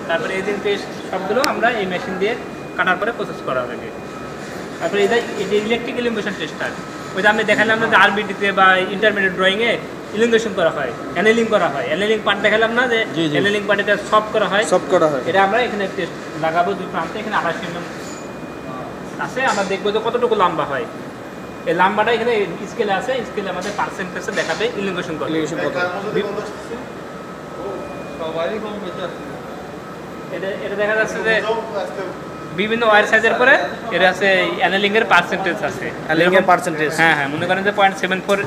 তারপরে এই দিন টেস্ট সবগুলো আমরা এই মেশিন দিয়ে কাটার পরে প্রসেস করা হবে। তারপরে এটা ইলেকট্রিক ইলিমিনেশন টেস্টার, ওই যে আমি দেখালাম না যে আরবিটিতে বা ইন্টারমিডিয়েট ড্রয়িংয়ে ইলিমিনেশন করা হয়, অ্যানেলিং করা হয়, অ্যানেলিং পার্ট দেখালাম না যে অ্যানেলিং পার্ট এটা সফট করা হয়, এটা আমরা এখানে টেস্ট লাগাবো দুই প্রান্তে। এখানে 28 mm আছে, আমরা দেখবো যে কতটুকু লম্বা হয়। এই লম্বাটা এখানে স্কেলে আছে, স্কেলে আমাদের পার্সেন্টেজে দেখাবে ইলিমিনেশন কত। এটা দেখা যাচ্ছে যে বিভিন্ন ওয়্যার সাইজের পরে এটা আছে অ্যানেলিং এর পার্সেন্টেজ আছে, হ্যাঁ হ্যাঁ, মনে করেন যে 0.74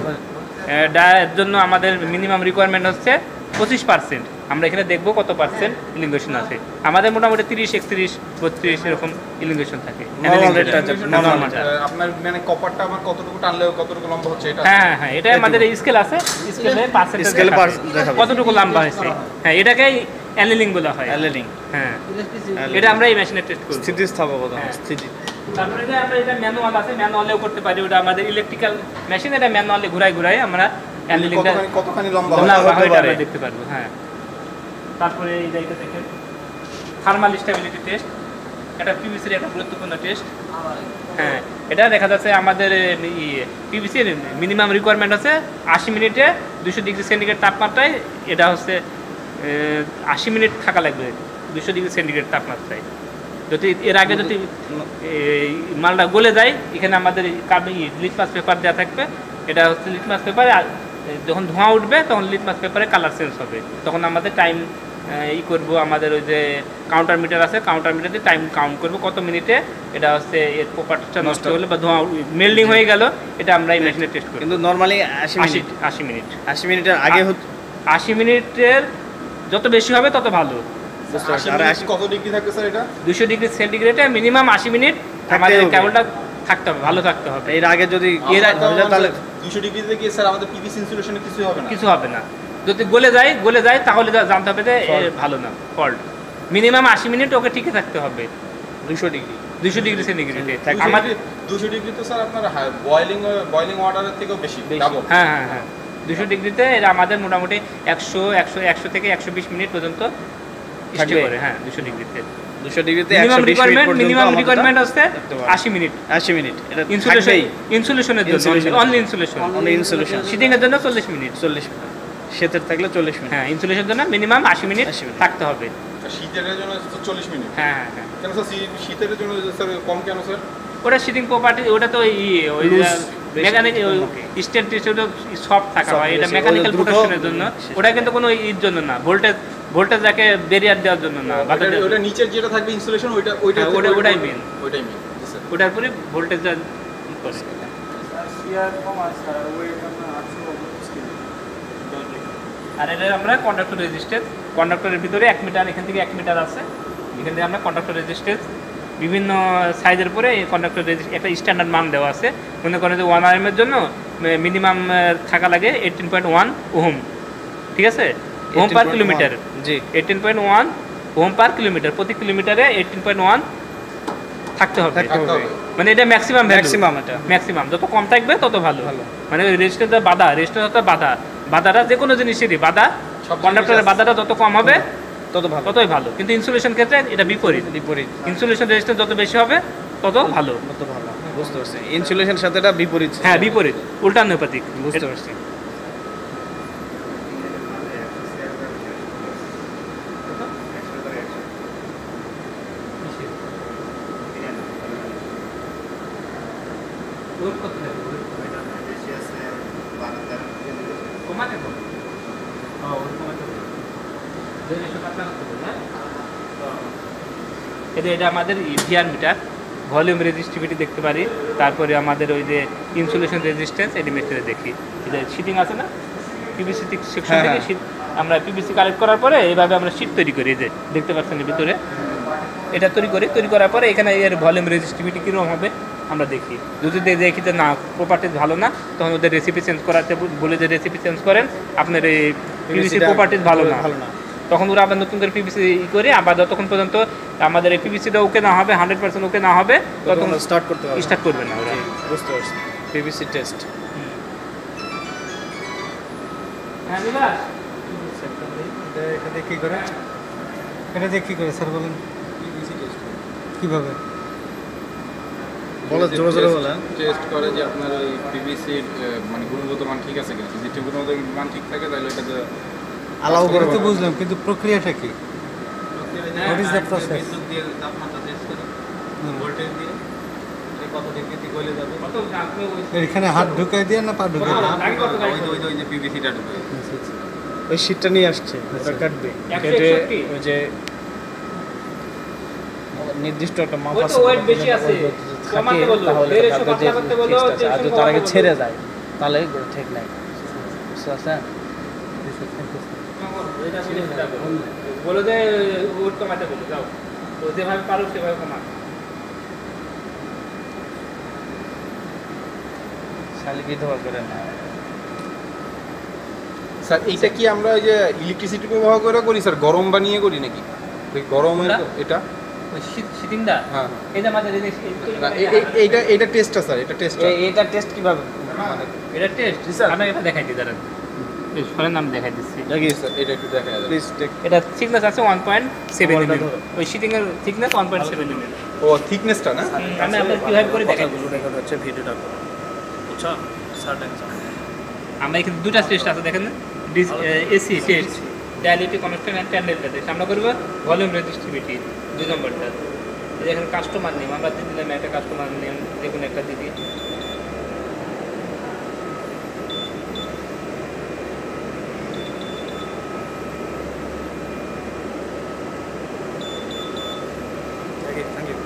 এর জন্য আমাদের মিনিমাম রিকোয়ারমেন্ট হচ্ছে 25%। আমরা এখানে দেখবো কত পার্সেন্ট ইলিমিনেশন আছে। আমাদের মোটামুটি 30, 31, 32 এরকম ইলিমিনেশন থাকে। আপনার মানে কপারটা আমার কতটুকু টানলে কতটুকু লম্বা হচ্ছে এটা? হ্যাঁ হ্যাঁ, এটা আমাদের স্কেল আছে, স্কেলে পার্সেন্টেজ কতটুকু লম্বা হয়েছে, হ্যাঁ এটাকে অ্যানেলিং বলা হয়। অ্যানেলিং, হ্যাঁ, এটা আমরা এই মেশিনে টেস্ট করি। স্থিতিস্থাপকতা, স্থিতি। তারপরে যে আমরা এটা ম্যানুয়াল আছে, ম্যানুয়ালেও করতে পারি। ওটা আমাদের ইলেকট্রিক্যাল মেশিন, এটা ম্যানুয়ালি ঘুরাই আমরা অ্যানেলিংটা কতখানি লম্বা হয় আমরা দেখতে পারবো। হ্যাঁ, তারপরে এই জায়গা দেখেন থার্মাল স্টেবিলিটি টেস্ট, এটা পিভিসির একটা গুরুত্বপূর্ণ টেস্ট। হ্যাঁ, এটা দেখা যাচ্ছে আমাদের পিভিসির মিনিমাম রিকোয়ারমেন্ট আছে 80 মিনিটে 200 ডিগ্রি সেন্টিগ্রেড তাপমাত্রায়, এটা হচ্ছে 80 মিনিট থাকা লাগবে 200 ডিগ্রি সেন্টিগ্রেড তাপমাত্রায়। যদি এর আগে যদি মালটা গলে যায়, এখানে আমাদের লিটমাস পেপার দেওয়া থাকবে। এটা হচ্ছে লিটমাস পেপার, যখন ধোঁয়া উঠবে তখন লিটমাস পেপারে কালার চেঞ্জ হবে, তখন আমাদের টাইম করবো, আমাদের ওই যে কাউন্টার মিটার আছে, কাউন্টার মিটার দিয়ে টাইম কাউন্ট করবো কত মিনিটে এটা হচ্ছে এর প্রপার্টিটা নষ্ট হলো বা ধোঁয়া মেল্ডিং হয়ে গেল, এটা আমরা এই মেশিনে টেস্ট করি। কিন্তু নর্মালি 80 মিনিটের আগে 80 মিনিটের যত বেশি হবে তত ভালো। কত ডিগ্রি থাকবে স্যার এটা? 200 ডিগ্রি সেন্টিগ্রেডে মিনিমাম 80 মিনিট আমাদের কেবলটা থাকতে হবে, ভালো থাকতে হবে। এর আগে যদি তাহলে 200 ডিগ্রিতে গিয়ে স্যার আমাদের পিভিসি ইনসুলেশনে কিছু হবে না, কিছু হবে না। যদি গলে যায় তাহলে জানতে হবে যে ভালো না, ফল্ট। মিনিমাম 80 মিনিট ওকে টিকে থাকতে হবে 200 ডিগ্রি সেন্টিগ্রেডে। আমাদের 200 ডিগ্রি তো স্যার আপনার বয়লিং ওয়াটারের থেকেও বেশি। হ্যাঁ হ্যাঁ হ্যাঁ, 200 ডিগ্রিতে এটা আমাদের মোটামুটি 100 থেকে 120 মিনিট পর্যন্ত স্টে করে। হ্যাঁ, 200 ডিগ্রিতে মিনিমাম রিকোয়ারমেন্ট আছে 80 মিনিট। এটা ইনসুলেশনের জন্য, অনলি ইনসুলেশন। শীটিং এর জন্য 40 মিনিট, শীতের থাকলে 40 মিনিট। হ্যাঁ, ইনসুলেশনের জন্য মিনিমাম 80 মিনিট থাকতে হবে। শীতের জন্য 40 মিনিট। হ্যাঁ হ্যাঁ, কেন স্যার শীতের জন্য স্যার কম কেন স্যার? ওটা শীটিং প্রপার্টি, ওটা তো ওই মেকানিক স্টেট সফট থাকা হয়, এটা মেকানিক্যাল প্রোটেকশনের জন্য। ওটা কিন্তু কোনো ইর জন্য না, ভোল্টেজ যাকে ব্যারিয়ার দেওয়ার জন্য না। ওটা নিচের যেটা থাকবে ইনসুলেশন, ওটাই মেইন। ওটার পরে ভোল্টেজটা করে। আর এটা আমরা কন্ডাক্টর রেজিস্ট্যান্স, কন্ডাক্টরের ভিতরে 1 মিটার, এখান থেকে 1 মিটার আছে, এখান থেকে আমরা কন্ডাক্টর রেজিস্ট্যান্স বিভিন্ন সাইজের পরে এই কন্ডাক্টর একটা স্ট্যান্ডার্ড মান দেওয়া আছে। মনে করেন যে 1 RM এর জন্য মিনিমাম থাকা লাগে 18.1 ওহম, ঠিক আছে, ওহম পার কিলোমিটার। জি, 18.1 ওহম পার কিলোমিটার, প্রতি কিলোমিটারে 18.1 থাকতে হবে। মানে এটা ম্যাক্সিমাম, এটা ম্যাক্সিমাম, যত কম থাকবে তত ভালো। মানে রেজিস্ট্যান্সের বাধাটা যে কোনো জিনিসেরই বাধা, কন্ডাক্টরের বাধাটা যত কম হবে ততই ভালো। কিন্তু ইনসুলেশন ক্ষেত্রে এটা বিপরীত। ইনসুলেশন রেজিস্ট্যান্স যত বেশি হবে তত ভালো। বুঝতে পারছি, ইনসুলেশনের সাথে এটা বিপরীত। হ্যাঁ, বিপরীত, উল্টানুপাতিক। বুঝতে পারছি। এটা আমাদের ভিআর মিটার, ভলিউম রেজিস্টিভিটি দেখতে পারি। তারপরে আমাদের ওই যে ইনসুলেশন রেজিস্ট্যান্স এটি মেটারে দেখি। এটা শীটিং আছে না, পিভিসি সেকশন থেকে শীট আমরা পিভিসি কালেক্ট করার পরে এইভাবে আমরা শীট তৈরি করি, যে দেখতে পাচ্ছেন এর ভিতরে এটা তৈরি করার পরে এখানে এর ভলিউম রেজিস্টিভিটি কীরকম হবে আমরা দেখি। যদি দেখি যে না প্রপার্টিজ ভালো না, তখন ওদের রেসিপি চেঞ্জ করাতে বলে যে রেসিপি চেঞ্জ করেন, আপনার এই পিভিসি প্রপার্টিজ ভালো না, তখন ওরা আবার নতুন করে পিভিসি করে আবার যতক্ষণ পর্যন্ত আমাদের এই পিভিসিটা ওকে না হবে, 100% ওকে না হবে, তখন স্টার্ট করবে না ওরা। বুঝতে পারছি, পিভিসি টেস্ট। হ্যাঁ, বিভাস এটা কি করে এটা দিয়ে কি করে স্যার বলেন? পিভিসি টেস্ট কিভাবে বলে জোরে জোরে বলেন। টেস্ট করে যে আপনার ওই পিভিসির মানে গুণগত মান ঠিক আছে কিনা, যদি গুণগত মান ঠিক থাকে তাহলে এটাতে আলাউ করে তো বুঝলাম, কিন্তু প্রক্রিয়াটা কি? What is the process? বিদ্যুৎ দিয়ে তাপমাত্রা টেস্ট করে ভোল্টেজ দিয়ে এই কত ডিগ্রিতে গলে যাবে, কত জানতে ওই এখানে হাত ঢুকাই দিয়ে না পা ঢুকাই দিয়ে? ওই যে পিভিসিটা ঢুকে ওই শীটটা নিয়ে আসছে, ওটা কাটবে, কেটে ওই যে নির্দিষ্ট একটা মাপ ওই আছে, তো ওয়েট বেশি আছে কমাতে বলো, তাহলে বেড়ে তারপর যে করতে বলো, fixed আছে, আর যদি তার আগে ছেড়ে যায় তাহলে ঠিক নাই। বুঝতে পারছেন? বলো যে ওয়েট কমাতে বলো, যাও তো যেভাবে পারো সেভাবে কমা। শালি বিধবা করে না। স্যার এইটা কি আমরা ওই যে ইলেকট্রিসিটি ব্যবহার করে করি স্যার, গরম বানিয়ে করি নাকি? ওই গরমের এটা ওই শীতিংটা হ্যাঁ এই যে আমাদের এইটা টেস্টটা স্যার, এটা টেস্টটা এটা টেস্ট কিভাবে? মানে এটা টেস্ট স্যার। আমি এটা দেখাই দিই, দাঁড়ান এই ফলের নাম দেখাই দিচ্ছি। দেখি স্যার, এটা একটু দেখা যাবে। Please take. এটা থিকনেস আছে 1.7 mm, ওই শীতিং এর থিকনেস 1.7 mm। ও থিকনেসটা না? আমি আপনাদের কিভাবে করে দেখাই কথাগুলো রেকর্ড হচ্ছে, ভিডিওটা করো, বুঝছো? সার্টেন আমরা এখানে দুটা টেস্ট আছে দেখেন, এসি টেস্ট, ডায়ালিটি কনস্ট্যান্ট এন্ড টেন্ডেন্সি টেস্ট। আমরা করব ভলিউম রেজিস্টিভিটি 2 নম্বরটা। এই এখানে কাস্টমার নেম আমরা দিয়ে দিলাম, একটা কাস্টমার নেম দেখুন একটা দিদি, থ্যাংক ইউ।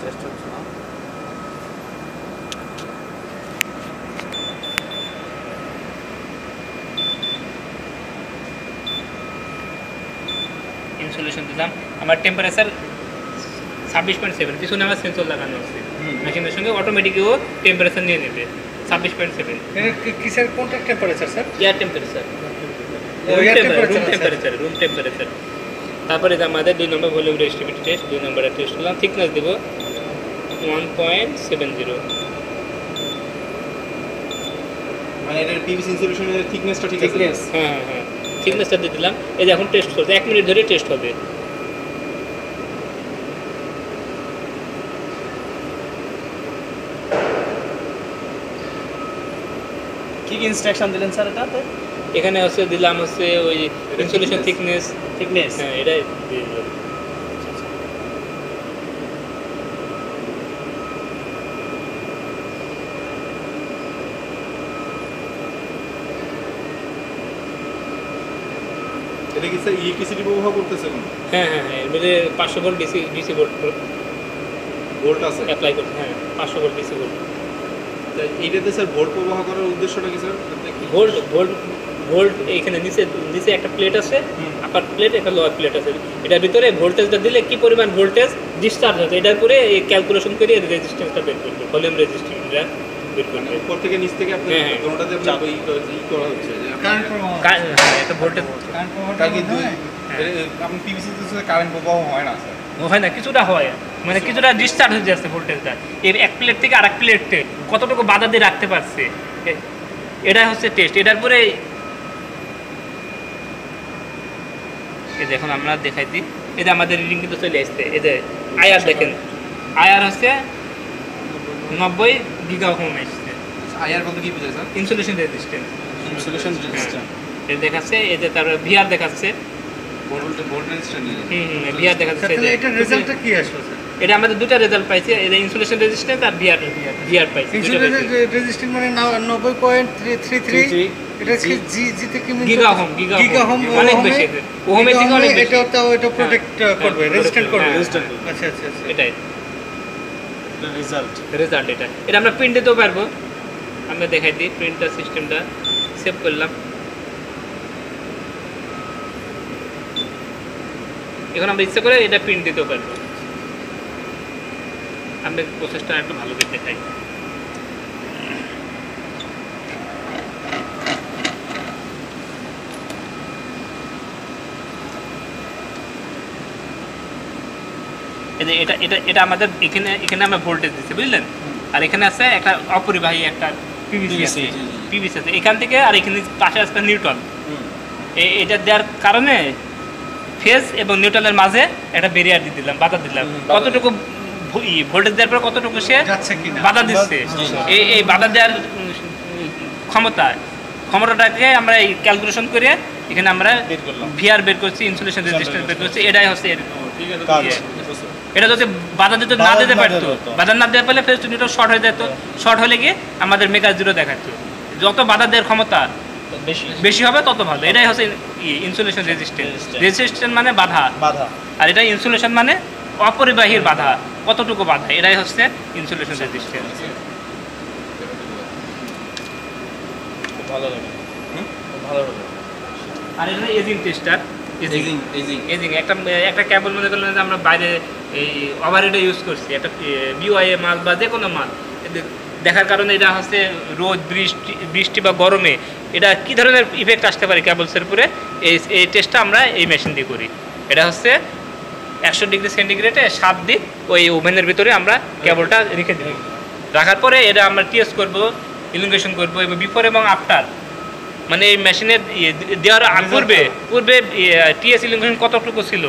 টেস্ট হচ্ছে না। ইনসুলেশন দিলাম, আমার টেম্পারেচার 26.7, পিছনে আমার সেন্সর লাগানো আছে, মেশিনের সঙ্গে অটোমেটিকও টেম্পারেচার নিয়ে নেবে 26.7। এটা কিসের কোনটা temperature sir? Air temperature, room temperature. তারপরে যে আমাদের 2 নম্বর ভলিউম রেজিস্টিভিটি টেস্ট, 2 নম্বরের টেস্ট করলাম, থিকনেস দেব 1.70। মানে এটার পিভিসি ইনসুলেশনের থিকনেসটা ঠিক আছে? হ্যাঁ হ্যাঁ, থিকনেসটা দিয়ে দিলাম। এই যে এখন টেস্ট করছে, 1 মিনিট ধরে টেস্ট হবে। কি কি ইনস্ট্রাকশন দিলেন স্যার এটাতে? এখানে হচ্ছে দিলাম হচ্ছে ওই ইনসুলেশন থিকনেস, থিকনেস। হ্যাঁ এটাই দিয়ে দিলাম। এটা কি স্যার ইলেকট্রিসিটি ব্যবহার করতেছে কোন? হ্যাঁ হ্যাঁ হ্যাঁ, এর মধ্যে 500 ভোল্ট ডিসি ভোল্ট ভোল্ট আছে? অ্যাপ্লাই করতে, হ্যাঁ 500 ভোল্ট ডিসি ভোল্ট। তা এইটাতে স্যার ভোল্ট ব্যবহার করার উদ্দেশ্যটা কি স্যার? ভোল্ট ভোল্ট ভোল্ট এইখানে নিচে একটা প্লেট আছে, আপার প্লেট, একটা লোয়ার প্লেট আছে, এটার ভিতরে ভোল্টেজটা দিলে কি পরিমাণ ভোল্টেজ ডিসচার্জ হচ্ছে এটার পরে এই ক্যালকুলেশন করে রেজিস্ট্যান্সটা বের করবে, ভলিউম রেজিস্ট্যান্সটা বের করবে। উপর থেকে নিচ থেকে আপনি হ্যাঁ, হ্যাঁ। কোনটাতে আপনি ই করা হচ্ছে যে কারেন্ট প্রবাহ, হ্যাঁ একটা ভোল্টেজ কারেন্ট প্রবাহটা তাই কি মনে হয়? আপনি পিভিসি তে কারেন্ট প্রবাহ হয় না স্যার? হয় না, কিছুটা হয়, মানে কিছুটা ডিসচার্জ হয়ে যাচ্ছে ভোল্টেজটা, এর এক প্লেট থেকে আরেক প্লেটে কতটুকু বাধা দিয়ে রাখতে পারছে, এটা হচ্ছে টেস্ট। এটার পরে এই দেখুন আমরা দেখাই দিই, এই যে আমাদের রিডিং কিন্তু চলে আসছে, এই যে আয়ার দেখেন, আয়ার হচ্ছে 90 গিগা ওহম আসছে, আইআর বলতে কি বোঝায় sir? Insulation resistance insulation resistance. এর দেখাচ্ছে, এই যে তারপরে ভিআর দেখাচ্ছে, ভোল্ট রেজিস্ট্যান্স নিয়ে ভিআর দেখাচ্ছে। স্যার, তাহলে এটার রেজাল্টটা কি আসলো স্যার? এটা আমাদের দুটো রেজাল্ট পাইছে, এই যে ইনসুলেশন রেজিস্ট্যান্স আর ভিআর পাইছে, দুটো ইনসুলেশন পাইছে। রেজিস্ট্যান্স মানে 90.33, এটা কি জি তে কি মিন? গিগা ওহম, গিগা ওহম, অনেক বেশি, ওহমের থেকে অনেক বেশি। এটা প্রোটেক্ট করবে, রেজিস্ট্যান্ট করবে। হ্যাঁ, আচ্ছা আচ্ছা আচ্ছা। এটাই রেজাল্ট। রেজাল্ট, এটা আমরা প্রিন্ট দিতেও পারবো, আমরা দেখাই দিই প্রিন্টার সিস্টেমটা সেভ করলাম। এখন আমরা ইচ্ছা করে এটা প্রিন্ট দিতেও পারবো, আমরা প্রসেসটা একটু ভালো করে দেখাই। এই যে এটা আমাদের এখানে আমরা ভোল্টেজ দিচ্ছি, বুঝলেন, আর এখানে আছে একটা অপরিবাহী একটা পিভিসি আছে, এখান থেকে আর এখানে পাশে আছে নিউট্রাল, এটা দেওয়ার কারণে ফেজ এবং নিউট্রালের মাঝে একটা ব্যারিয়ার দিয়ে দিলাম, বাধা দিলাম। কতটুকু ভোল্টেজ দেওয়ার পর কতটুকু সে বাধা দিচ্ছে, এই বাধা দেওয়ার ক্ষমতাটাকে আমরা এই ক্যালকুলেশন করে এখানে আমরা ভিআর বের করছি, ইনসুলেশন রেজিস্ট্যান্স বের করছি। এটাই হচ্ছে এটা যদি বাধা দিতে না দিতে পারতো, বাধা না দেওয়া পেলে ফেজ টু নিউট্রাল শর্ট হয়ে যেত। শর্ট হলে গিয়ে আমাদের মেগা জিরো দেখাতো। যত বাধা দেওয়ার ক্ষমতা বেশি হবে তত ভালো। এটাই হচ্ছে ইনসুলেশন রেজিস্ট্যান্স। রেজিস্ট্যান্স মানে বাধা, আর এটা ইনসুলেশন মানে অপরিবাহীর বাধা, কতটুকু বাধা, এটাই হচ্ছে ইনসুলেশন রেজিস্ট্যান্স। ভালো লাগে, ভালো লাগে। আর এটা এজিং টেস্টার, এজিং একটা কেবল মনে করলেন যে আমরা বাইরে এই ওভারহেডে ইউজ করছি, একটা বিওআইএ মাল বা যে কোনো মাল দেখার কারণে এটা হচ্ছে রোদ বৃষ্টি বা গরমে এটা কী ধরনের ইফেক্ট আসতে পারে কেবলসের উপরে, এই টেস্টটা আমরা এই মেশিন দিয়ে করি। এটা হচ্ছে 100 ডিগ্রি সেন্টিগ্রেডে 7 দিন ওই ওভেনের ভিতরে আমরা কেবলটা রেখে দিই। রাখার পরে এটা আমরা টেস্ট করব, ইলুমিনেশন করব, এবং বিফোর এবং আফটার মানে এই মেশিনে দেওয়ার পূর্বে টিএস ইলুমিনেশন কতটুকু ছিল,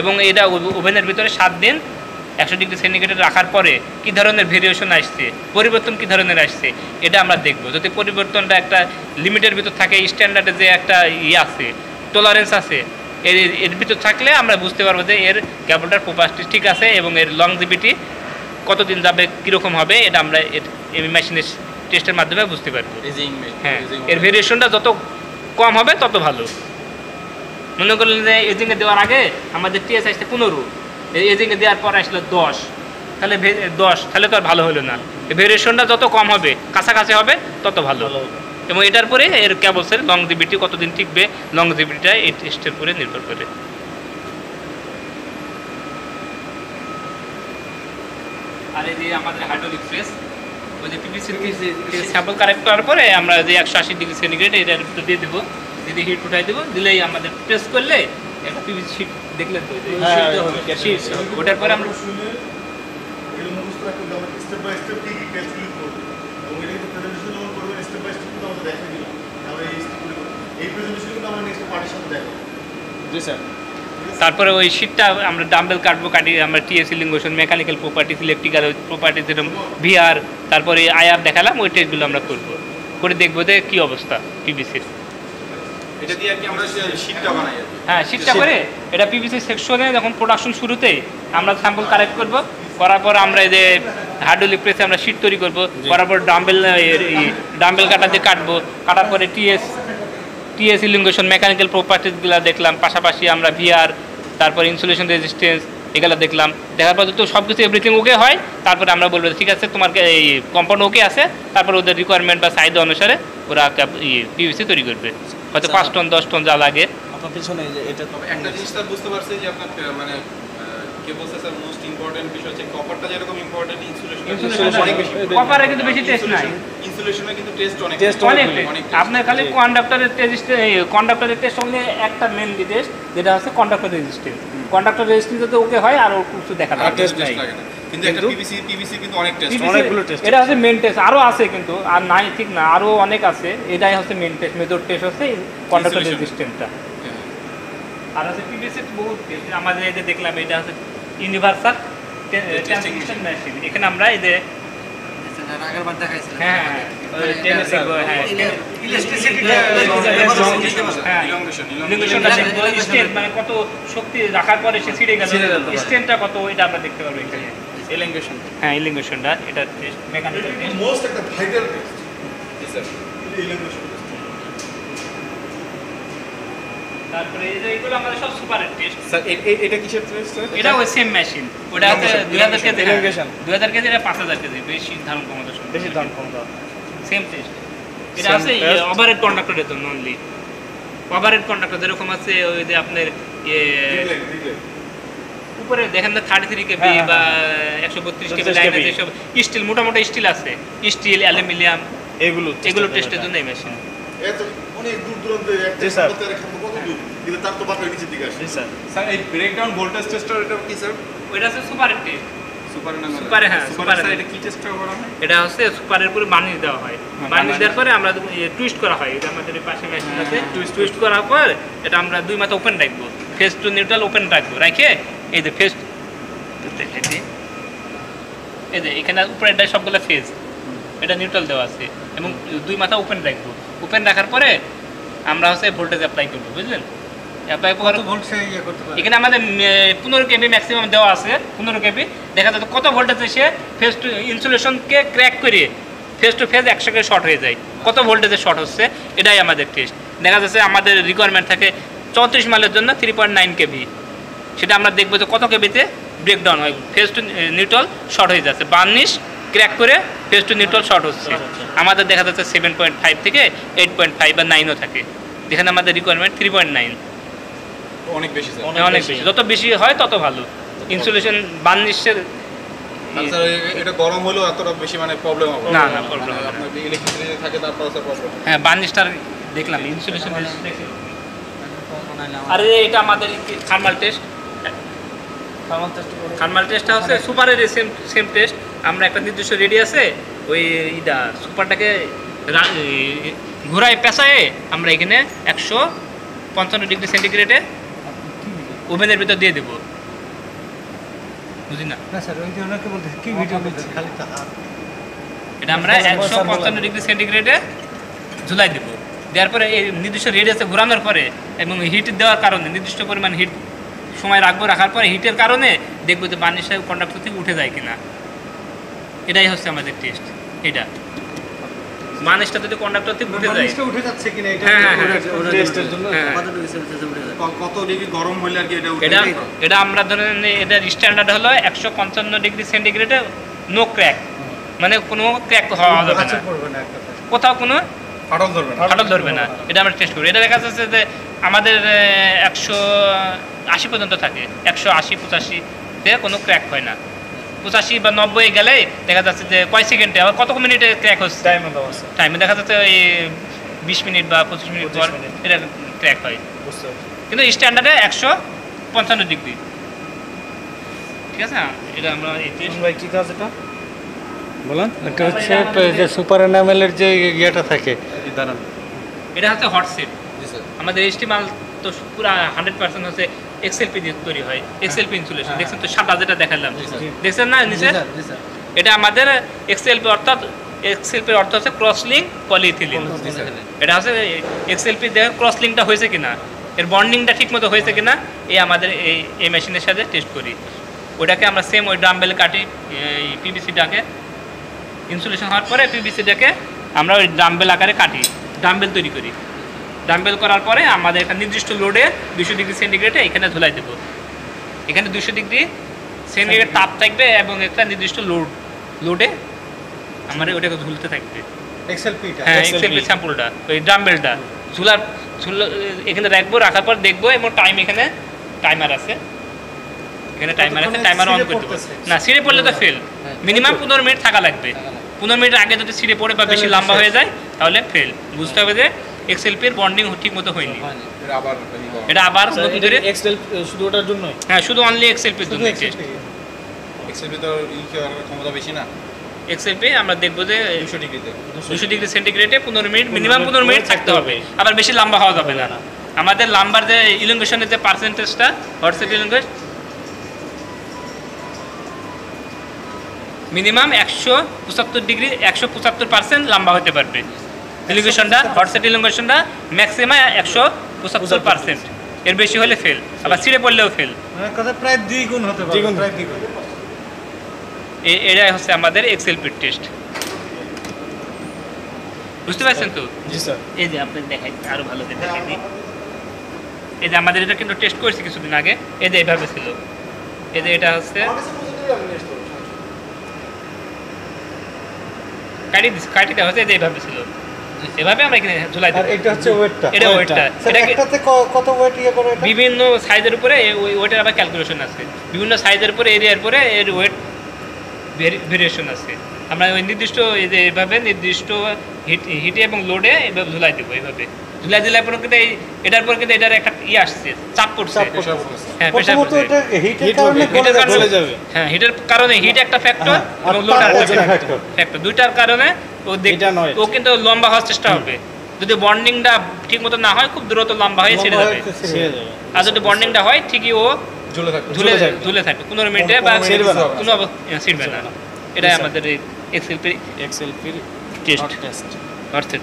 এবং এটা ওভেনের ভিতরে 7 দিন 100 ডিগ্রি সেন্টিগ্রেডে রাখার পরে কী ধরনের ভেরিয়েশন আসছে, পরিবর্তন কী ধরনের আসছে, এটা আমরা দেখব। যদি পরিবর্তনটা একটা লিমিটের ভিতর থাকে, স্ট্যান্ডার্ডে যে একটা আছে, টলারেন্স আছে, এর ভিতর থাকলে আমরা বুঝতে পারবো যে এর কেবলটার প্রপার্টি ঠিক আছে এবং এর লংজিভিটি কতদিন যাবে, কীরকম হবে, এটা আমরা এই মেশিনের টেস্টের মাধ্যমে বুঝতে পারবো। হ্যাঁ, এর ভেরিয়েশনটা যত কম হবে তত ভালো। মনে করলেন যে এজিংয়ে দেওয়ার আগে আমাদের টিএস আসছে 15, এজিংয়ে দেওয়ার পর আসলো 10, তাহলে 10 তাহলে তো আর ভালো হলো না। ভেরিয়েশনটা যত কম হবে, কাছাকাছি হবে, তত ভালো। এবং এটার পরে এর কেবলসের লংজিভিটি কতদিন টিকবে, লংজিভিটিটা এই টেস্টের উপরে নির্ভর করে। আর এই যে আমাদের হাইড্রোলিক প্রেস, ওই যে পিভিসি স্যাম্পল কালেক্ট করার পরে আমরা যে 180 ডিগ্রি সেন্টিগ্রেড এটার ভিতরে দিয়ে দেবো, দিয়ে হিট উঠাই দেবো, দিলেই আমাদের প্রেস করলে একটা পিভিসি শিট দেখলেন তো, ওটার পরে আমরা তারপরে ওই শিটটা আমরা ডাম্বেল কাটবো, কাটি আমরা TS elongation, mechanical properties, electrical properties, যেরকম ভিআর, তারপরে আইআর দেখালাম, ওই টেস্টগুলো আমরা করবো, করে দেখবো যে কী অবস্থা পিভিসির। এটা দিয়ে কি আমরা শীটটা বানাই? হ্যাঁ, শীটটা করে এটা পিভিসি সেকশনে যখন প্রোডাকশন শুরুতে আমরা স্যাম্পল কালেক্ট করব, করার পর আমরা এই যে হাইড্রোলিক প্রেসে আমরা শীট তৈরি করব, করার পর ডাম্বেল কাটা দিয়ে কাটবো, কাটার পরে টিএস ইলিংগেশন, মেকানিক্যাল প্রপার্টিসগুলো দেখলাম, পাশাপাশি আমরা ভিআর, তারপর ইনসুলেশন রেজিস্ট্যান্স এগুলো দেখলাম। দেখার পর তো সব কিছু এভরিথিং ওকে হয়, তারপরে আমরা বলবো ঠিক আছে তোমার এই কম্পাউন্ড ওকে আছে, তারপর ওদের রিকোয়ারমেন্ট বা চাহিদা অনুসারে ওরা পিভিসি তৈরি করবে, হয়তো 5 টন 10 টন যা লাগে। আপনার পিছনে যে এটা তো একটা জিনিস স্যার বুঝতে পারছি যে আপনার মানে কেবলসে স্যার মোস্ট ইম্পর্টেন্ট বিষয় হচ্ছে কপারটা যেরকম ইম্পর্টেন্ট, ইনসুলেশন অনেক বেশি। কপারে কিন্তু বেশি টেস্ট নাই, ইনসুলেশনে কিন্তু টেস্ট অনেক আপনার খালি কন্ডাক্টরের টেস্ট হলে একটা মেন টেস্ট, যেটা হচ্ছে কন্ডাক্টর রেজিস্ট্যান্স। কন্ডাক্টর রেজিস্ট্যান্স যদি ওকে হয় আর কিছু দেখা যায় টেস্ট নাই, কিন্তু একটা পিভিসি কিন্তু অনেক টেস্ট, অনেকগুলো টেস্ট, এটা হচ্ছে মেন টেস্ট। আরো আছে কিন্তু, আর নাই ঠিক না, আরো অনেক আছে। এটাই হচ্ছে মেন টেস্ট, মেজর টেস্ট হচ্ছে কন্ডাক্টর রেজিস্ট্যান্সটা। আর আছে পিভিসি বহুত টেস্ট আমাদের এই যে দেখলাম, এটা হচ্ছে ইউনিভার্সাল ট্রান্সমিশন মেশিন। এখানে আমরা এই যে আগেরবার দেখাইছিলাম, হ্যাঁ মানে কত শক্তি রাখার পরে সে ছিঁড়ে গেল, স্ট্রেনটা কত, এটা আমরা দেখতে পারবো এখানে। এলিংগেশন, হ্যাঁ এলিংগেশনটা, এটা টেস্ট, মেকানিক্যাল টেস্ট, মোস্ট একটা ভাইটাল টেস্ট। জি স্যার, এলিংগেশন। তারপরে এই যে এগুলো আমাদের সব সুপারের টেস্ট। স্যার এটা কিসের টেস্ট স্যার? এটা ওই সেম মেশিন, ওটা হচ্ছে 2000 কেজি, 2000 কেজি, এটা 5000 কেজি, বেশি ধারণ ক্ষমতা, বেশি ধারণ ক্ষমতা, সেম টেস্ট। এটা আছে ওভারহেড কন্ডাক্টরের জন্য অনলি। ওভারহেড কন্ডাক্টর যেরকম আছে ওই যে আপনার উপরে দেখেন না 33 কেবি বা 132 কেবি লাইনে যেসব স্টিল, মোটামুটি স্টিল আছে, স্টিল, অ্যালুমিনিয়াম, এগুলো টেস্টের জন্য এই মেশিন। এত অনেক দূর দূরান্তে একটা কত দূর, কিন্তু তার তো বাকি নিচের দিকে আসে। স্যার এই ব্রেকডাউন ভোল্টেজ টেস্টার এটা কি স্যার? ওইটা হচ্ছে সুপারের টেস্ট। সুপারে, হ্যাঁ সুপারে এটা কি টেস্টটা করা হয়? এটা হচ্ছে সুপারের উপরে বার্নিশ দেওয়া হয়, বার্নিশ দেওয়ার পরে আমরা টুইস্ট করা হয়, এটা আমাদের এই পাশে মেশিন আছে, টুইস্ট করার পর এটা আমরা 2 মাথা ওপেন রাখবো, ফেস টু নিউট্রাল ওপেন রাখবো, রাখে এই যে ফেস এই যে এখানে উপরেরটা সবগুলো ফেজ, এটা নিউট্রাল দেওয়া আছে এবং 2 মাথা ওপেন রাখবো, ওপেন রাখার পরে আমরা হচ্ছে ভোল্টেজ অ্যাপ্লাই করবো, বুঝলেন? অ্যাপ্লাই করার এখানে আমাদের 15 কেবি ম্যাক্সিমাম দেওয়া আছে, 15 কেবি দেখা যাচ্ছে কত ভোল্টেজ এসে ফেস টু ইনসুলেশনকে ক্র্যাক করে ফেস টু ফেস একসাথে শর্ট হয়ে যায়, কত ভোল্টেজে শর্ট হচ্ছে, এটাই আমাদের টেস্ট। দেখা যাচ্ছে আমাদের রিকোয়ারমেন্ট থাকে 34 মাইলের জন্য 3.9 কেবি, সেটা আমরা দেখবো যে কত কেবিতে ব্রেকডাউন হয়, ফেস টু নিউট্রাল শর্ট হয়ে যাচ্ছে, বার্নিশ ক্র্যাক করে ফেস টু নিউট্রাল শর্ট হচ্ছে। আমাদের দেখা যাচ্ছে 7.5 থেকে 8.5 বা 9ও থাকে, যেখানে আমাদের রিকোয়ারমেন্ট 3.9, অনেক বেশি স্যার। অনেক বেশি, যত বেশি হয় তত ভালো। ইনসুলেশন বার্নিশের স্যার এটা গরম হলেও এতটা বেশি মানে প্রবলেম হবে না, না প্রবলেম হবে না। আপনার ইলেকট্রিসিটি থাকে তারপর স্যার প্রবলেম। হ্যাঁ বার্নিশটার দেখলাম ইনসুলেশন। আর এটা আমাদের থার্মাল টেস্ট, থার্মাল টেস্টটা হচ্ছে সুপারের সেম টেস্ট। আমরা একটা নির্দিষ্ট রেডিয়াসে ওই ইটা সুপারটাকে ঘোরায় পেঁচায়ে আমরা এখানে 155 ডিগ্রি সেন্টিগ্রেডে ওভেনের ভিতর দিয়ে দেবো, বুঝি না? এটা আমরা 155 ডিগ্রি সেন্টিগ্রেডে ঝুলাই দেবো, দেওয়ার পরে এই নির্দিষ্ট রেডিয়াসে ঘোরানোর পরে এবং হিট দেওয়ার কারণে নির্দিষ্ট পরিমাণ হিট সময় রাখবো, রাখার পরে হিটের কারণে দেখবো যে বার্নিশটা কন্ডাক্টর থেকে উঠে যায় কিনা, এটাই হচ্ছে আমাদের টেস্ট। এটা বার্নিশটা যদি কন্ডাক্টর থেকে উঠে যায়, উঠে যাচ্ছে কিনা এটা হ্যাঁ, হ্যাঁ, টেস্টের জন্য হ্যাঁ। কত ডিগ্রি গরম হইলে আর কি এটা উঠে এটা যায়? এটা আমরা ধরেন এটার স্ট্যান্ডার্ড হলো 155 ডিগ্রি সেন্টিগ্রেডে নো ক্র্যাক, মানে কোনো ক্র্যাক হওয়া যাবে না, পড়বে না একটা কোথাও কোনো ফাটল ধরবে না। ফাটল ধরবে না। এটা আমরা টেস্ট করি, এটা দেখা যাচ্ছে যে আমাদের 180 পর্যন্ত থাকে, 180-85-তে কোনো ক্র্যাক হয় না, 85 বা 90 গেলে দেখা যাচ্ছে যে কয় সেকেন্ডে আবার কত মিনিটে ক্র্যাক হচ্ছে, টাইমে দেখা যাচ্ছে ওই 20 মিনিট বা 25 মিনিট পর এটা ক্র্যাক হয়, কিন্তু স্ট্যান্ডার্ডে 155 ডিগ্রি। ঠিক আছে, এটা আমরা এই টেস্ট কি কাজ এটা বলেন? এটা হচ্ছে যে সুপার এনামেলের যে ইয়েটা থাকে, এটা হচ্ছে হট সেট। জি স্যার। আমাদের এইচটি মাল তো পুরা 100% হচ্ছে এক্সএলপি দিয়ে তৈরি হয়, এক্সএলপি ইনসুলেশন। দেখছেন তো সাদা যেটা দেখালাম, দেখছেন না নিচে? এটা আমাদের এক্সএলপি, অর্থাৎ এক্সএলপির অর্থ হচ্ছে ক্রস লিঙ্ক পলিইথিলিন। এটা হচ্ছে এক্সএলপি দেখে ক্রস লিঙ্কটা হয়েছে কিনা, এর বন্ডিংটা ঠিক মতো হয়েছে কিনা, এই আমাদের এই মেশিনের সাথে টেস্ট করি। ওটাকে আমরা সেম ওই ড্রামবেল কাটি, এই পিভিসিটাকে ইনসুলেশন হওয়ার পরে পিভিসিটাকে আমরা ওই ড্রামবেল আকারে কাটি, ড্রামবেল তৈরি করি। ড্রামবেল করার পরে আমাদের একটা নির্দিষ্ট লোডে 200 ডিগ্রি সেন্টিগ্রেডে এখানে ঝুলাই দেবো। এখানে 200 ডিগ্রি সেন্টিগ্রেড তাপ থাকবে এবং একটা নির্দিষ্ট লোডে আমার ওটাকে ঝুলতে থাকবে। এক্সএলপিটা, হ্যাঁ, এক্সএলপি স্যাম্পলটা ওই ড্রামবেলটা ঝুল এখানে রাখবো, রাখার পর দেখবো এবং টাইম, এখানে টাইমার আছে, এখানে টাইমার আছে, টাইমার অন করে দেবো। না ছিঁড়ে পড়লে তো ফেল, মিনিমাম 15 মিনিট থাকা লাগবে। 15 মিনিট আগে যদি ছিঁড়ে পড়ে বা বেশি লম্বা হয়ে যায় তাহলে ফেল। বুঝতে হবে যে এক্সএলপির বন্ডিং ঠিক মতো হয়নি, এটা আবার নতুন করে শুধু ওটার জন্যই। হ্যাঁ, শুধু অনলি এক্সএলপির জন্য টেস্ট। এক্সএলপি তো ক্ষমতা বেশি না, এক্সএলপি আমরা দেখবো যে 200 ডিগ্রিতে 200 ডিগ্রি সেন্টিগ্রেডে 15 মিনিট, মিনিমাম 15 মিনিট থাকতে হবে, আবার বেশি লম্বা হওয়া যাবে না। আমাদের লাম্বার যে ইলংগেশনের যে পার্সেন্টেজটা, হোয়াটসঅ্যাপ ইলংগেশন মিনিমাম 175 ডিগ্রি, 175% লম্বা হতে পারবে ইলংগেশনটা। হোয়াটসঅ্যাপ ইলংগেশনটা ম্যাক্সিমাম 175%, এর বেশি হলে ফেল, আবার ছিঁড়ে পড়লেও ফেল। মানে কথা প্রায় দ্বিগুণ হতে পারে, প্রায় দ্বিগুণ। এটাই হচ্ছে আমাদের এক্সএলপির টেস্ট। বুঝতে পারছেন তো? জি স্যার। এই যে আপনাকে দেখাই, আরো ভালো করে দেখাই দিই। এই যে আমাদের এটা কিন্তু টেস্ট করেছি কিছুদিন আগে, এই যে এইভাবে ছিল, এই যে এটা হচ্ছে কাটি দেওয়া হচ্ছে, এই যে এইভাবে ছিল, এভাবে আমরা এখানে ঝুলাই আর দিই। এটা হচ্ছে ওয়েটটা, এটা ওয়েটটা, স্যার এটাকে একটাতে কত ওয়েট ইয়ে করে এটা? বিভিন্ন সাইজের উপরে ওই ওয়েটের আবার ক্যালকুলেশন আছে, বিভিন্ন সাইজের উপরে এরিয়ার উপরে এর ওয়েট ভেরিয়েশন আছে। আমরা ওই নির্দিষ্ট এই যে এইভাবে নির্দিষ্ট হিটে এবং লোডে এইভাবে ঝুলাই দেবো, এইভাবে ঝুলাই দিলে পরে কিন্তু এটার পর কিন্তু এটার একটা আসছে, চাপ পড়ছে। হ্যাঁ, প্রেসার পড়ছে। হ্যাঁ, হিটের কারণে হিট একটা ফ্যাক্টর এবং লোড একটা ফ্যাক্টর, দুইটার কারণে ও কিন্তু লম্বা হওয়ার চেষ্টা হবে। যদি বন্ডিংটা ঠিক মতো না হয় খুব দ্রুত লম্বা হয়ে ছেড়ে যাবে, আর যদি বন্ডিংটা হয় ঠিকই ও ঝুলে থাকবে 15 মিনিটে বা কোনো ছিড়বে না। এটাই আমাদের এই এক্সএলপির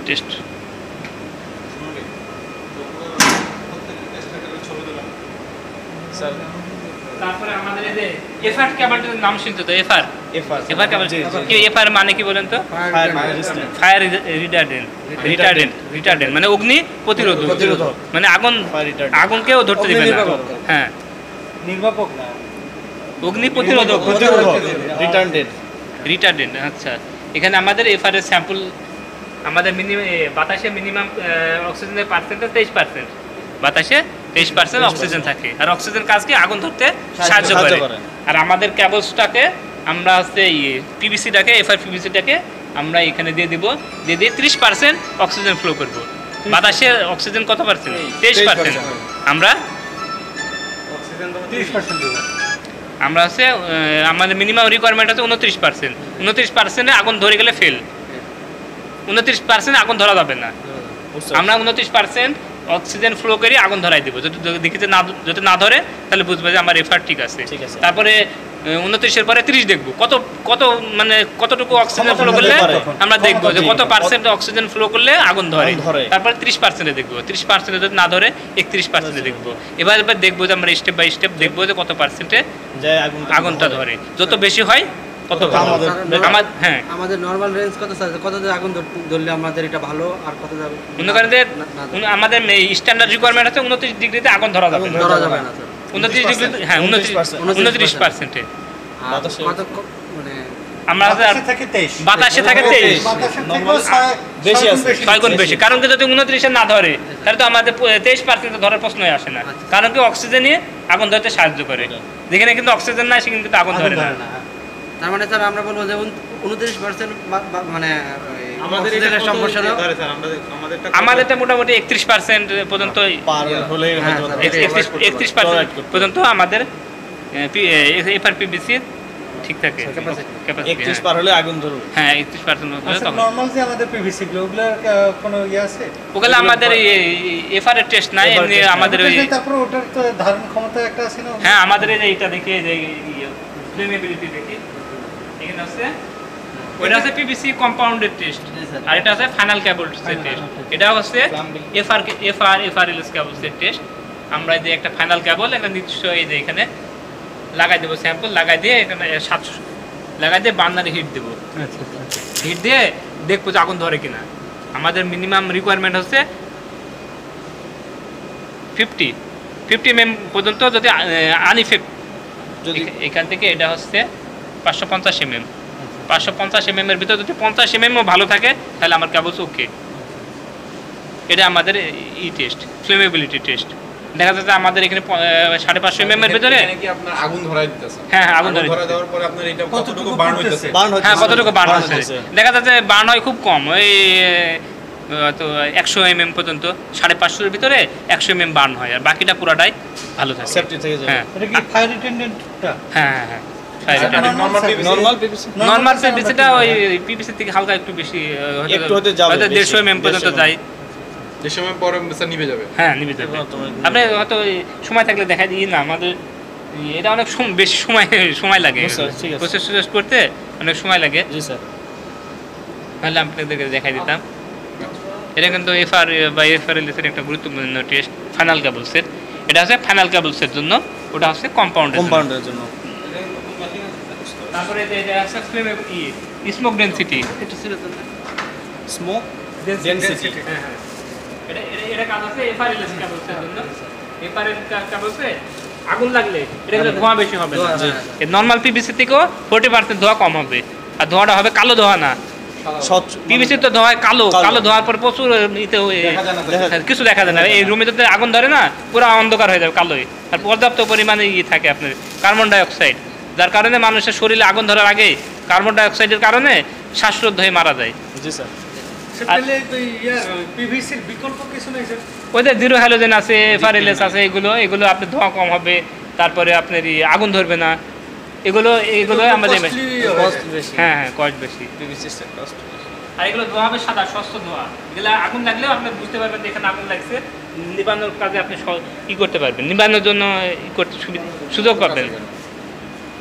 টেস্ট। তারপরে আমাদের এই যে এফআর ক্যাবিনেটের নাম শুনতে তো, এফআর ক্যাবিনেট কি, এফআর মানে কি বলেন তো? ফায়ার রিটার্ডেন্ট মানে অগ্নি প্রতিরোধক, মানে আগুনকেও ধরতে দিবে না। হ্যাঁ, নির্বাপক না, অগ্নি প্রতিরোধক, রিটার্ডেন্ট। আচ্ছা, এখানে আমাদের এফআর এর স্যাম্পল আমাদের বাতাসে মিনিমাম অক্সিজেনের পার্সেন্টেজ 23%, বাতাসে 23% অক্সিজেন থাকে, আর অক্সিজেন কাজকে আগুন ধরতে সাহায্য করে। আর আমাদের ক্যাবলসটাকে আমরা হচ্ছে পিভিসিটাকে, এফআর পিভিসিটাকে আমরা এখানে দিয়ে দিয়ে 30% অক্সিজেন ফ্লো করব। বাতাসে অক্সিজেন কত পার্সেন্ট? 23%। আমরা আমরা হচ্ছে আমাদের মিনিমাম রিকোয়ারমেন্ট আছে 29%। 29%-এ আগুন ধরে গেলে ফেল, 29% আগুন ধরা যাবে না। আমরা 29% অক্সিজেন ফ্লো করে আগুন ধরাই দেবো। যদি না ধরে তাহলে বুঝবো যে আমার এফআর ঠিক আছে। তারপরে 29-এর পরে 30 দেখবো, মানে কতটুকু অক্সিজেন ফ্লো করলে আমরা দেখবো যে কত পার্সেন্ট অক্সিজেন ফ্লো করলে আগুন ধরে। তারপরে 30%-এ দেখবো, 30% যদি না ধরে 31%-এ দেখবো। এবার দেখবো যে আমরা স্টেপ বাই স্টেপ দেখবো যে কত পার্সেন্টে আগুনটা ধরে। যত বেশি হয় তত ভালো। হ্যাঁ, আমাদের নরমাল রেঞ্জ কত আগুন ধরলে আমাদের এটা ভালো, আর কত যাবে মনে করেন যে আমাদের স্ট্যান্ডার্ড রিকোয়ারমেন্ট আছে 29 ডিগ্রিতে আগুন ধরা যাবে না। 29 ডিগ্রিতে, হ্যাঁ 29%-এ। মানে আমরা বাতাসে থাকে 23, ছয় গুণ বেশি। কারণ কি যদি 29-এ না ধরে তাহলে তো আমাদের 23% ধরার প্রশ্নই আসে না। কারণ কি অক্সিজেনই আগুন ধরতে সাহায্য করে, যেখানে কিন্তু অক্সিজেন নাই সেখানে কিন্তু আগুন ধরে না। তার মানে স্যার আমরা বলবো যে 29% মানে আমাদেরটা মোটামুটি 31% পর্যন্ত, 31% পর্যন্ত আমাদের এফআরপিবিসি ঠিক থাকে। 31 পার হলে আগুন ধরবে। হ্যাঁ, 31% হলে তখন নরমাল যে আমাদের পিভিসি ওগুলোর কোনো ইয়ে আছে? ওগুলো আমাদের এফআর এর টেস্ট নাই, এমনি আমাদের ওই তারপর ওটার তো ধারণ ক্ষমতা একটা আছে না? হ্যাঁ, আমাদের এই যে এটা দেখি, যে ফ্লেমেবিলিটি দেখি, এখানে আছে ওইটা আছে পিভিসি কম্পাউন্ডেড টেস্ট, আর এটা আছে ফাইনাল ক্যাবলস এর টেস্ট। এটা হচ্ছে এফআরএলএস ক্যাবলস এর টেস্ট। আমরা যে একটা ফাইনাল ক্যাবল একটা নির্দিষ্ট এই যে এখানে লাগাই দেবো, স্যাম্পল লাগাই দিয়ে এখানে 700 লাগাই দিয়ে বার্নারে হিট দেবো। হিট দিয়ে দেখবো যে আগুন ধরে কিনা। আমাদের মিনিমাম রিকোয়ারমেন্ট হচ্ছে 50 mm পর্যন্ত, যদি আনইফেক্ট এখান থেকে এটা হচ্ছে 550 mm। 550 mm এর ভিতরে যদি 50 mm ভালো থাকে তাহলে আমার ক্যাবলস ওকে। এটা আমাদের টেস্ট, ফ্লেমেবিলিটি টেস্ট। দেখা যাচ্ছে আমাদের এখানে 550 mm এর ভিতরে আগুন ধরাই দিতেছে। হ্যাঁ, আগুন ধরে দেওয়ার পরে আপনার এটা কতটুকু বার্ন হইতেছে? হ্যাঁ, কতটুকু বার্ন হচ্ছে দেখা যাচ্ছে বার্ন হয় খুব কম, ওই তো 100 mm পর্যন্ত, 550 এর ভিতরে 100 mm বার্ন হয়, আর বাকিটা পুরাটাই ভালো থাকে, সেফটি থেকে যায়। হ্যাঁ, এটা কি ফায়ার রিটেন্ডেন্টটা? হ্যাঁ, নরমাল পিভিসি নরমাল পিভিসিটা ওই পিভিসি থেকে হালকা একটু বেশি, হয়তো যাবে, 150 mm পর্যন্ত যায়। যে সময় পরে নিভে যাবে। হ্যাঁ, নিভে যাবে। আপনি হয়তো সময় থাকলে দেখা দিই না, আমাদের এটা অনেক বেশি সময় লাগে প্রসেস করতে, অনেক সময় লাগে। জি স্যার, তাহলে আপনাদেরকে দেখাই দিতাম। এটা কিন্তু এফআর বা এফআরএলএস এর একটা গুরুত্বপূর্ণ টেস্ট, ফাইনাল ক্যাবলসের। এটা হচ্ছে ফাইনাল ক্যাবলসের জন্য, ওটা হচ্ছে কম্পাউন্ডের জন্য। তারপরে এটা আছে স্মোক ডেনসিটি, স্মোক ডেনসিটি। হ্যাঁ, এটা কাজ আছে এফআরএলএস ক্যাবলসের জন্য। এফআরএল ক্যাবলসে আগুন লাগলে এটা কিন্তু ধোঁয়া বেশি হবে না। নরমাল পিভিসি থেকেও 40% ধোঁয়া কম হবে, আর ধোঁয়াটা হবে কালো ধোঁয়া না। পিভিসি তো ধোঁয়া কালো ধোঁয়ার পর প্রচুর কিছু দেখা যায় না। এই রুমে যদি আগুন ধরে না, পুরো অন্ধকার হয়ে যাবে, কালোই। আর পর্যাপ্ত পরিমাণে থাকে আপনার কার্বন ডাইঅক্সাইড, যার কারণে মানুষের শরীরে আগুন ধরার আগে কার্বন ডাইঅক্সাইডের কারণে শ্বাসরোধ হয়ে মারা যায়। জি স্যার। তাহলে পিভিসির বিকল্প কিছু নেই স্যার? ওদের জিরো হ্যালোজেন আছে, এফআরএলএস আছে, এগুলো আপনার ধোঁয়া কম হবে, তারপরে আপনার আগুন ধরবে না, এগুলো আমাদের কস্ট বেশি। হ্যাঁ কস্ট বেশি। পিভিসির স্যার কষ্ট। আর এগুলো ধোঁয়া হবে সাদা স্বচ্ছ ধোঁয়া, এগুলো আগুন লাগলেও আপনি বুঝতে পারবেন যে এখানে আগুন লাগছে, নিবানোর কাজে আপনি ই করতে পারবেন, নিবানোর জন্য ই করতে সুযোগ পাবেন।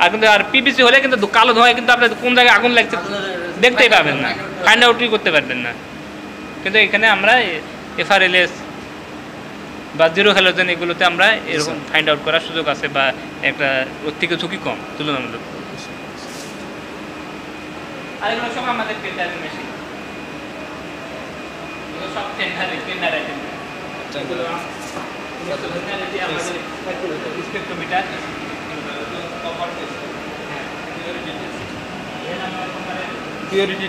আর কিন্তু আর পিভিসি হলে কিন্তু কালো ধোঁয়ায় কিন্তু আপনার কোন জায়গায় আগুন লাগছে দেখতেই পাবেন না, ফাইন্ড আউটই করতে পারবেন না। কিন্তু এখানে আমরা এফআরএলএস বা জিরো হ্যালোজেন এগুলোতে আমরা এরকম ফাইন্ড আউট করার সুযোগ আছে, বা একটা ওর থেকে ঝুঁকি কম তুলনামূলক। আর এগুলো সব আমাদের টেন্ডারের মেশিন, এগুলো সব টেন্ডার আইটেম। এগুলো আমাদের স্পেকট্রোমিটার, পিউরিটি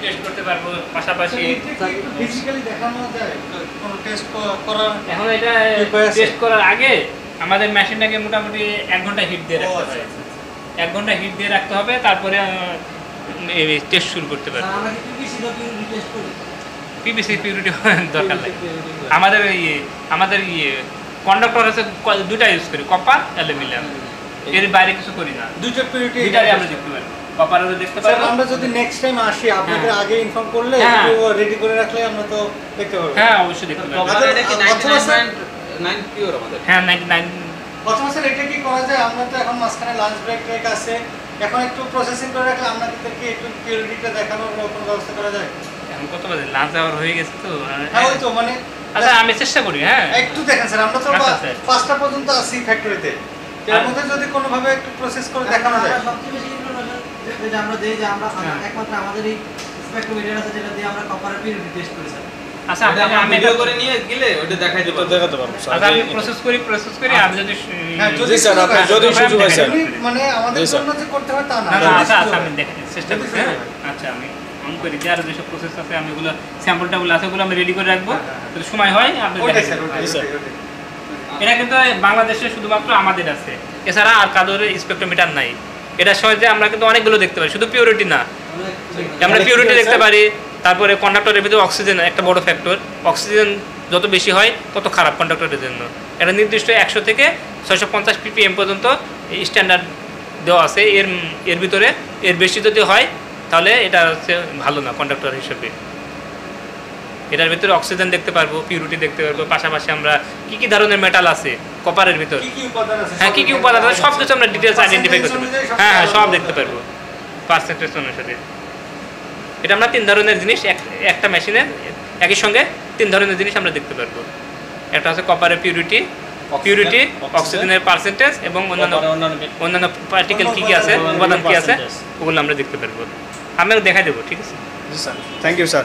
টেস্ট করতে পারবো। পাশাপাশি ফিজিক্যালি দেখানো যায় কোন টেস্ট করার? এখন এটা টেস্ট করার আগে আমাদের মেশিনটাকে মোটামুটি 1 ঘন্টা হিট দিয়ে রাখতে হবে। 1 ঘন্টা হিট দিয়ে রাখতে হবে, তারপরে টেস্ট শুরু করতে পারবো। পিভিসি পিউরিটি দরকার নেই। আমাদের কন্ডাক্টর আছে দুটা ইউজ করি, কপার অ্যালুমিনিয়াম, এর বাইরে কিছু করি না। দুটো পিউরিটি আমরা দেখতে পারবো, কপারও দেখতে পারবো। আমরা যদি নেক্সট টাইম আসি আপনাদের আগে ইনফর্ম করলে একটু রেডি করে রাখলে আমরা তো দেখতে পারবো। হ্যাঁ অবশ্যই দেখতে পারবো। এটা কি 99 পিওর আমাদের? হ্যাঁ 99। প্রথম স্যার এটা কি করা যায়? আমরা তো এখন মাঝখানে লাঞ্চ ব্রেক আছে, এখন একটু প্রসেসিং করে রাখলে আপনাদেরকে একটু পিউরিটিটা দেখানোর কোনো ব্যবস্থা করা যায়? এখন কত বাজে? লাঞ্চ আওয়ার হয়ে গেছে তো। হ্যাঁ ওই তো মানে আচ্ছা আমি চেষ্টা করি। হ্যাঁ একটু দেখেন স্যার, আমরা তো 5টা পর্যন্ত আছি ফ্যাক্টরিতে, এর মধ্যে যদি কোনোভাবে একটু প্রসেস করে দেখানো যায়। সবচেয়ে বেশি ইনফরমেশন যেটা আমরা দেই যে আমরা একমাত্র আমাদেরই স্পেকট্রোমিটার আছে যেটা দিয়ে আমরা কপারের পিউরিটি টেস্ট করি স্যার। আচ্ছা আমি ভিডিও করে নিয়ে গেলে ওটা দেখাতে পারবো। আচ্ছা আমি প্রসেস করি আমি যদি যদি স্যার আপনি যদি সুযোগ হয় স্যার, মানে আমাদের জি, স্যার। জন্য যে করতে হয় তা না। আচ্ছা আমি দেখতে চেষ্টা করছি। আচ্ছা আমি করি যে আরো যেসব প্রসেস আছে আমি এগুলো স্যাম্পলটাগুলো আছে ওগুলো আমি রেডি করে রাখবো, যদি সময় হয় আপনি ওটাই দেখেন। স্যার, ওটাই স্যার। এটা কিন্তু বাংলাদেশে শুধুমাত্র আমাদের আছে, এছাড়া আর কারোর স্পেকট্রোমিটার নাই। এটা সহজে আমরা কিন্তু অনেকগুলো দেখতে পারি, শুধু পিউরিটি না, আমরা পিউরিটি দেখতে পারি। তারপরে কন্ডাক্টরের ভিতরে অক্সিজেন একটা বড় ফ্যাক্টর, অক্সিজেন যত বেশি হয় তত খারাপ কন্ডাক্টরের জন্য। একটা নির্দিষ্ট 100 থেকে 650 ppm পর্যন্ত স্ট্যান্ডার্ড দেওয়া আছে, এর ভিতরে এর বেশি যদি হয় তাহলে এটা হচ্ছে ভালো না কন্ডাক্টর হিসেবে। এটার ভিতরে অক্সিজেন দেখতে পারবো, পিউরিটি দেখতে পারবো, পাশাপাশি আমরা কি ধরনের মেটাল আছে কপারের ভিতর, হ্যাঁ কি উপাদান আছে সব কিছু আমরা ডিটেলস আইডেন্টিফাই করতে পারবো। হ্যাঁ সব দেখতে পারবো পার্সেন্টেজ অনুসারে। এটা আমরা 3 ধরনের জিনিস একটা মেশিনে একই সঙ্গে 3 ধরনের জিনিস আমরা দেখতে পারবো। একটা হচ্ছে কপারের পিউরিটি, অক্সিজেনের পার্সেন্টেজ এবং অন্যান্য পার্টিকেল কি আছে, উপাদান কি আছে ওগুলো আমরা দেখতে পারবো। আমিও দেখাই দেবো। ঠিক আছে? জি স্যার, থ্যাংক ইউ স্যার।